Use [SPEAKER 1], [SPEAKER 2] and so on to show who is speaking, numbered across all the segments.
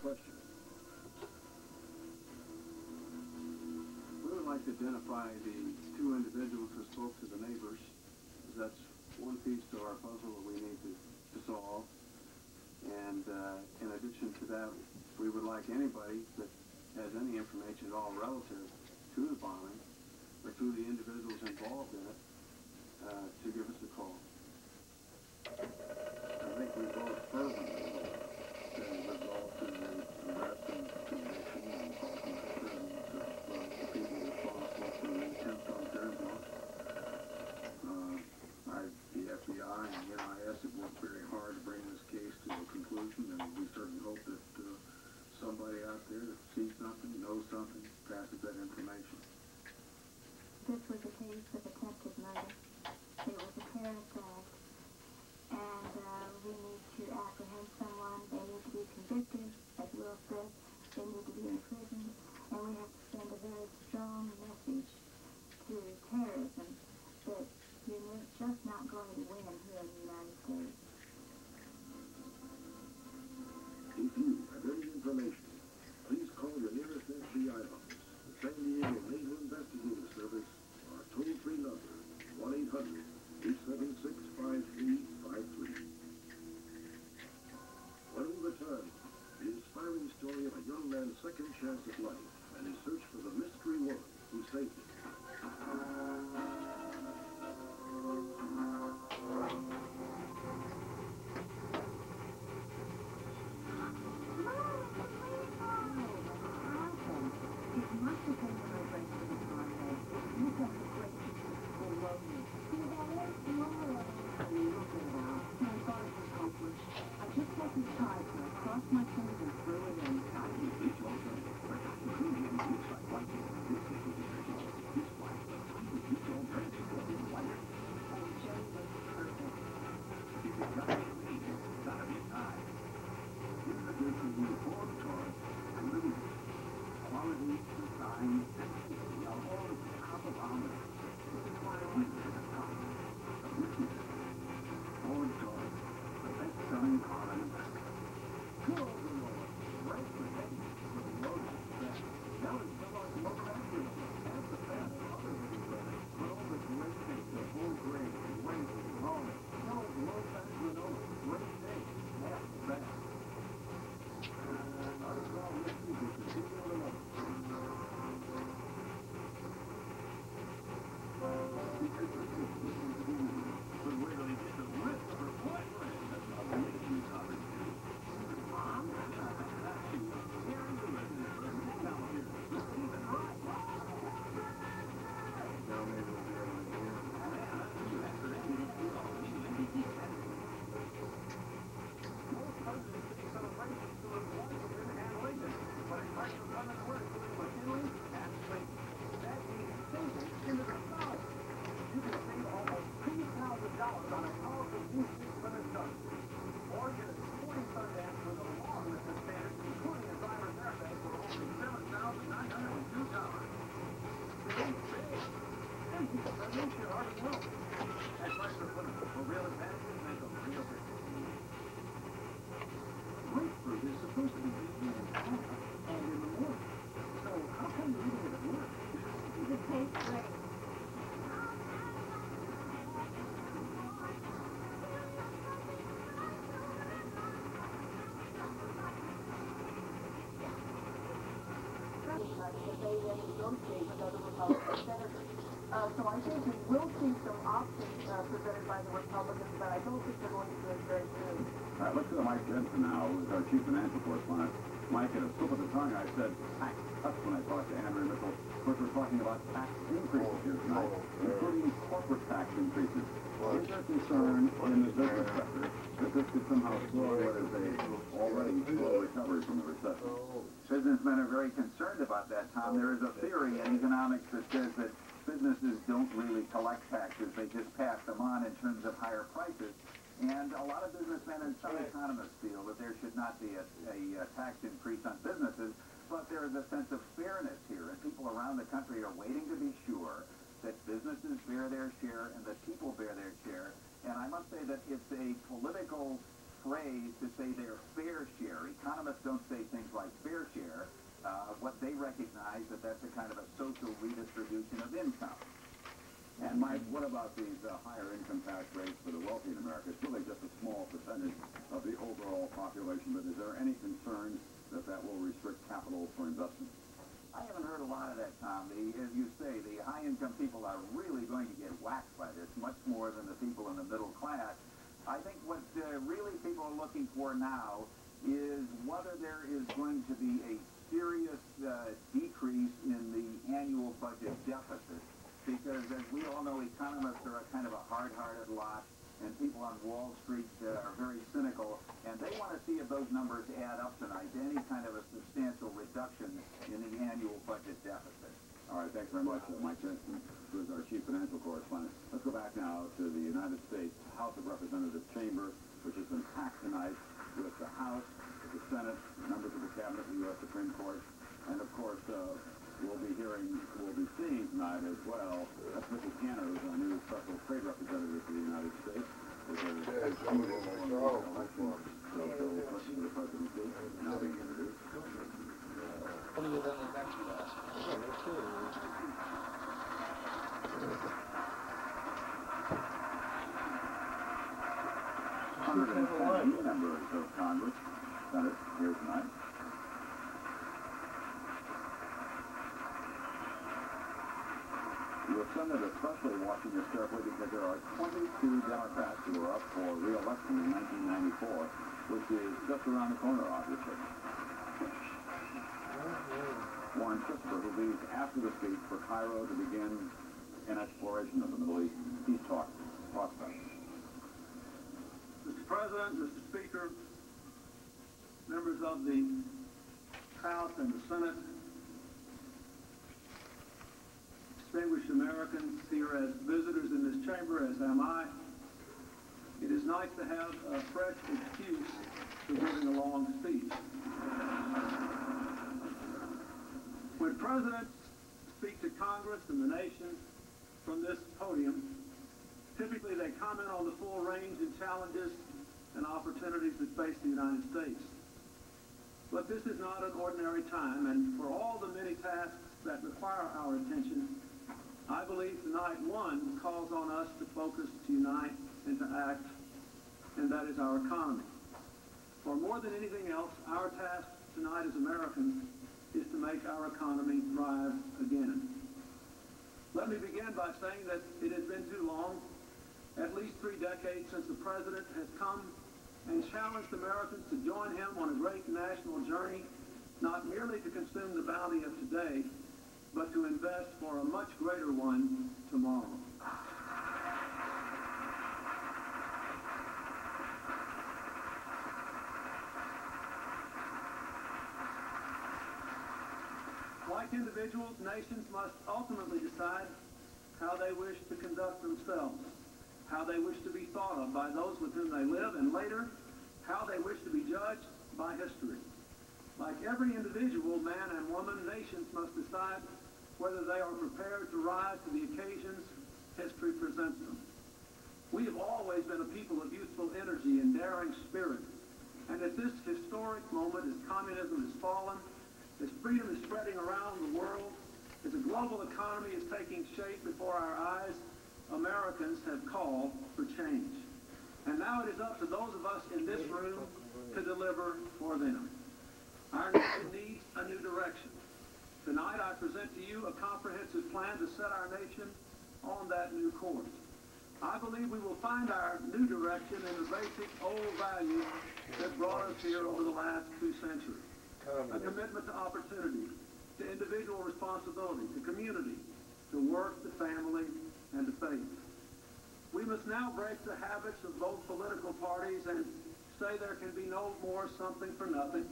[SPEAKER 1] question.
[SPEAKER 2] We would like to identify the two individuals who spoke to the neighbors. That's one piece to our puzzle that we need to solve. And in addition to that, we would like anybody that has any information at all relative to the bombing or to the individuals involved in it to give us a call. I think we both fervently hope that it resolves in the arrest and conviction and ultimate sentence of the people responsible for the attempt on terrorism. The FBI and NIS have worked very hard to bring this case to a conclusion, and we certainly hope that somebody out there that sees something, knows something, passes that information.
[SPEAKER 3] This was a case of attempted murder. It was a terrorist act, and we need to apprehend someone. They need to be convicted, as Will said. They need to be in prison, and we have to send a very strong message to terrorism that you're just not going to win here in the United States.
[SPEAKER 1] If you have any information, please call your nearest FBI office. The San Diego Naval Investigative Service, our toll-free number, 1-800-876-5353. When we return, the inspiring story of a young man's second chance at life and his search for the mystery woman who saved him.
[SPEAKER 4] So I think we will see some options presented by the Republicans, but I don't think they're going to do it very soon.
[SPEAKER 5] All right, let's go to Mike Jensen now, who's our chief financial correspondent. Mike, at a slip of the tongue, I said tax cuts when I talked to Andrew Mitchell. Of course, we're talking about tax increases here tonight, including corporate tax increases. Is there concern in the business sector that this could somehow slow what is a already slow recovery from the recession?
[SPEAKER 6] Businessmen are very concerned about that, Tom. There is a theory in economics that says that businesses don't really collect taxes. They just pass them on in terms of higher prices. And a lot of businessmen and some economists feel that there should not be a tax increase on businesses, but there is a sense of fairness here, and people around the country are waiting to be sure that businesses bear their share and that people bear their share. And I must say that it's a political phrase to say their fair share. Economists don't say things like fair share. What they recognize that's a kind of a social redistribution of income.
[SPEAKER 5] And Mike, what about these higher income tax rates for the wealthy in America? It's really just a small percentage of the overall population, but is there any concern that will restrict capital for investment?
[SPEAKER 6] I haven't heard a lot of that, Tom. As you say, the high-income people are really going to get whacked by this, much more than the people in the middle class. I think what really people are looking for now is whether there is going to be a serious decrease in the annual budget deficit. Because, as we all know, economists are a kind of a hard-hearted lot, and people on Wall Street are very cynical, and they want to see if those numbers add up tonight to any kind of a substantial reduction in the annual budget deficit.
[SPEAKER 5] All right, thanks very much, Mike Jensen, who is our chief financial correspondent. Let's go back now to the United States House of Representatives chamber, which has been packed tonight with the House, the Senate, members of the Cabinet, the U.S. Supreme Court, and, of course, we'll be seeing tonight as well, that's Mrs. Canner, who's our new special trade representative for the United States. Now being introduced.
[SPEAKER 7] What are you doing next class? Yeah, me too.
[SPEAKER 5] 110 members of Congress, Senate, here tonight. The Senate especially watching this carefully because there are 22 Democrats who are up for re-election in 1994, which is just around the corner, obviously. Warren Christopher, who leaves after the speech for Cairo to begin an exploration of the Middle East. He's talked about it.
[SPEAKER 2] Mr. President, Mr. Speaker, members of the House and the Senate, distinguished Americans here as visitors in this chamber, as am I, it is nice to have a fresh excuse for giving a long speech. When presidents speak to Congress and the nation from this podium, typically they comment on the full range of challenges and opportunities that face the United States. But this is not an ordinary time, and for all the many tasks that require our attention, I believe tonight one calls on us to focus, to unite, and to act, and that is our economy. For more than anything else, our task tonight as Americans is to make our economy thrive again. Let me begin by saying that it has been too long, at least 3 decades, since the President has come and challenged Americans to join him on a great national journey, not merely to consume the bounty of today, but to invest for a much greater one tomorrow. Like individuals, nations must ultimately decide how they wish to conduct themselves, how they wish to be thought of by those with whom they live, and later, how they wish to be judged by history. Like every individual, man and woman, nations must decide whether they are prepared to rise to the occasions history presents them. We have always been a people of youthful energy and daring spirit, and at this historic moment, as communism has fallen, as freedom is spreading around the world, as a global economy is taking shape before our eyes, Americans have called for change. And now it is up to those of us in this room to deliver for them. Our nation needs a new direction. Tonight I present to you a comprehensive plan to set our nation on that new course. I believe we will find our new direction in the basic old values that brought us here over the last 2 centuries. A commitment to opportunity, to individual responsibility, to community, to work, to family, and to faith. We must now break the habits of both political parties and say there can be no more something for nothing,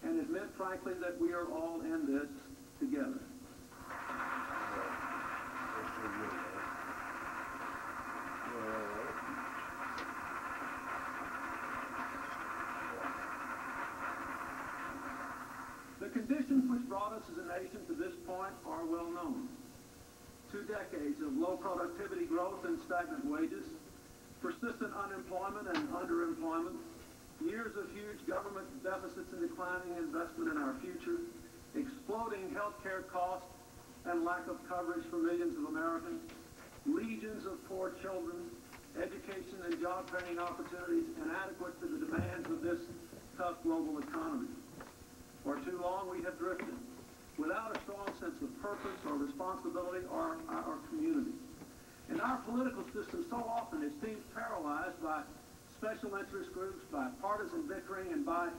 [SPEAKER 2] and admit frankly that we are all in this together. The conditions which brought us as a nation to this point are well known. 2 decades of low productivity growth and stagnant wages, persistent unemployment and underemployment, Years of huge government deficits and declining investment in our future, exploding health care costs and lack of coverage for millions of Americans, legions of poor children, education and job training opportunities inadequate to the demands of this tough global economy. For too long we have drifted without a strong sense of purpose or responsibility or our community. And our political system so often is seems paralyzed by special interest groups, by partisan bickering, and by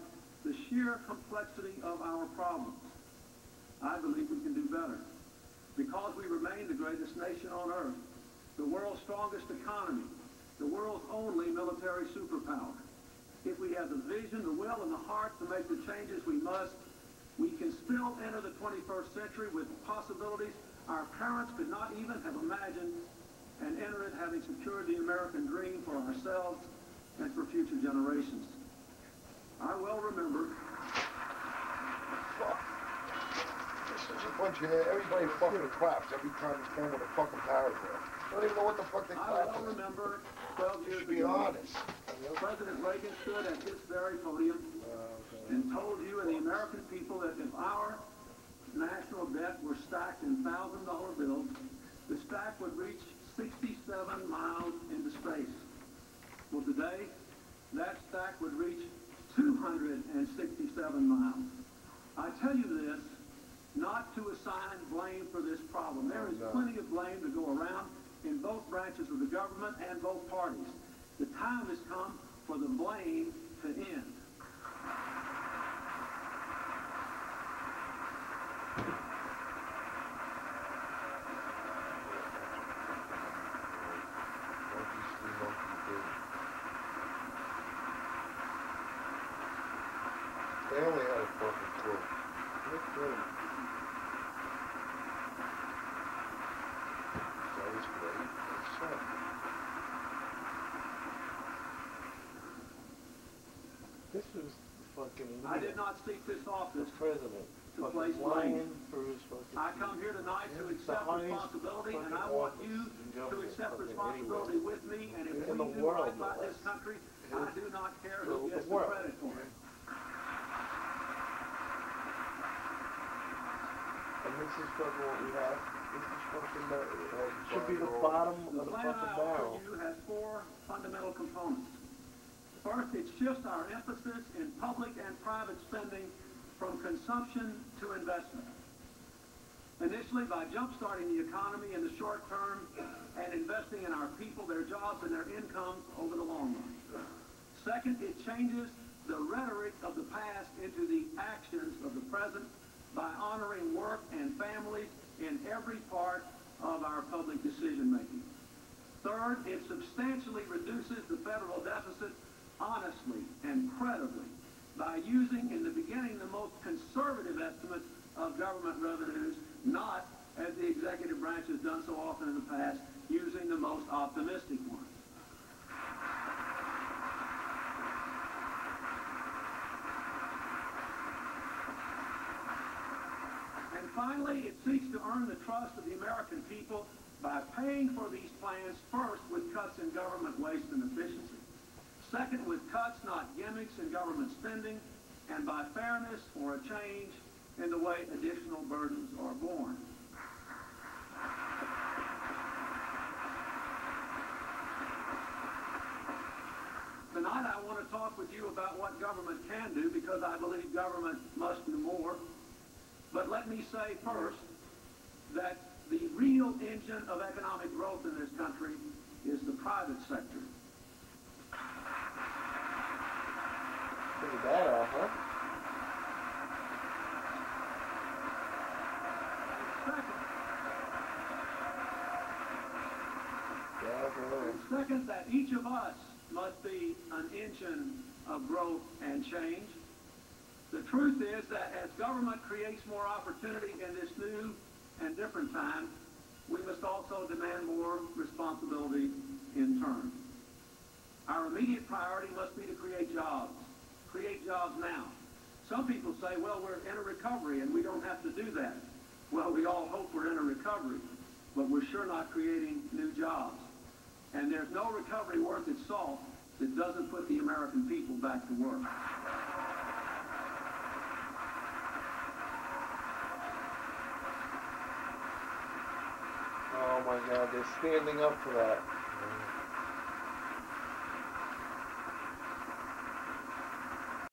[SPEAKER 2] the sheer complexity of our problems. I believe we can do better. Because we remain the greatest nation on earth, the world's strongest economy, the world's only military superpower. If we have the vision, the will, and the heart to make the changes we must, we can still enter the 21st century with possibilities our parents could not even have imagined, and enter it having secured the American dream for ourselves and for future generations. I well remember...
[SPEAKER 1] This is a bunch of... Everybody fucking claps every time you come with a fucking paragraph. I don't even know what the fuck they clap.
[SPEAKER 2] I well remember 12 years
[SPEAKER 1] Just be
[SPEAKER 2] ago,
[SPEAKER 1] honest.
[SPEAKER 2] President Reagan stood at this very podium and told you and the American people that if our national debt were stacked in $1,000 bills, the stack would reach 67 miles into space. Well, today, that stack would reach 267 miles. I tell you this, not to assign blame for this problem. There is plenty of blame to go around in both branches of the government and both parties. The time has come for the blame to end.
[SPEAKER 1] They only had a fucking clue. That was great. That's it.
[SPEAKER 7] This was fucking...
[SPEAKER 2] I did not seek this office
[SPEAKER 7] the president.
[SPEAKER 2] to place blame.
[SPEAKER 7] For his fucking...
[SPEAKER 2] I come here tonight to accept responsibility, and I want you to accept responsibility with me, and if we do right by this country, I do not care who gets the credit for it.
[SPEAKER 7] And this is fucking what we have. This is fucking the... should be the bottom of the fucking barrel.
[SPEAKER 2] The plan I offer you has 4 fundamental components. First, it shifts our emphasis in public and private spending from consumption to investment. Initially, by jump-starting the economy in the short term and investing in our people, their jobs, and their incomes over the long run. Second, it changes the rhetoric of the past into the actions of the present by honoring work and families in every part of our public decision-making. Third, it substantially reduces the federal deficit honestly and credibly by using in the beginning the most conservative estimates of government revenues, not, as the executive branch has done so often in the past, using the most optimistic ones. And finally, it seeks to earn the trust of the American people by paying for these plans first with cuts in government waste and efficiency. Second, with cuts, not gimmicks, in government spending, and by fairness or a change in the way additional burdens are borne. Tonight I want to talk with you about what government can do, because I believe government must do more. But let me say first that the real engine of economic growth in this country is the private sector.
[SPEAKER 7] Pretty bad off, huh?
[SPEAKER 2] Second, that each of us must be an engine of growth and change. The truth is that as government creates more opportunity in this new and different time, we must also demand more responsibility in turn. Our immediate priority must be to create jobs. Create jobs now. Some people say, well, we're in a recovery and we don't have to do that. Well, we all hope we're in a recovery, but we're sure not creating new jobs. And there's no recovery worth its salt
[SPEAKER 8] that doesn't put the American people back to work.
[SPEAKER 7] Oh my God, they're standing up for that.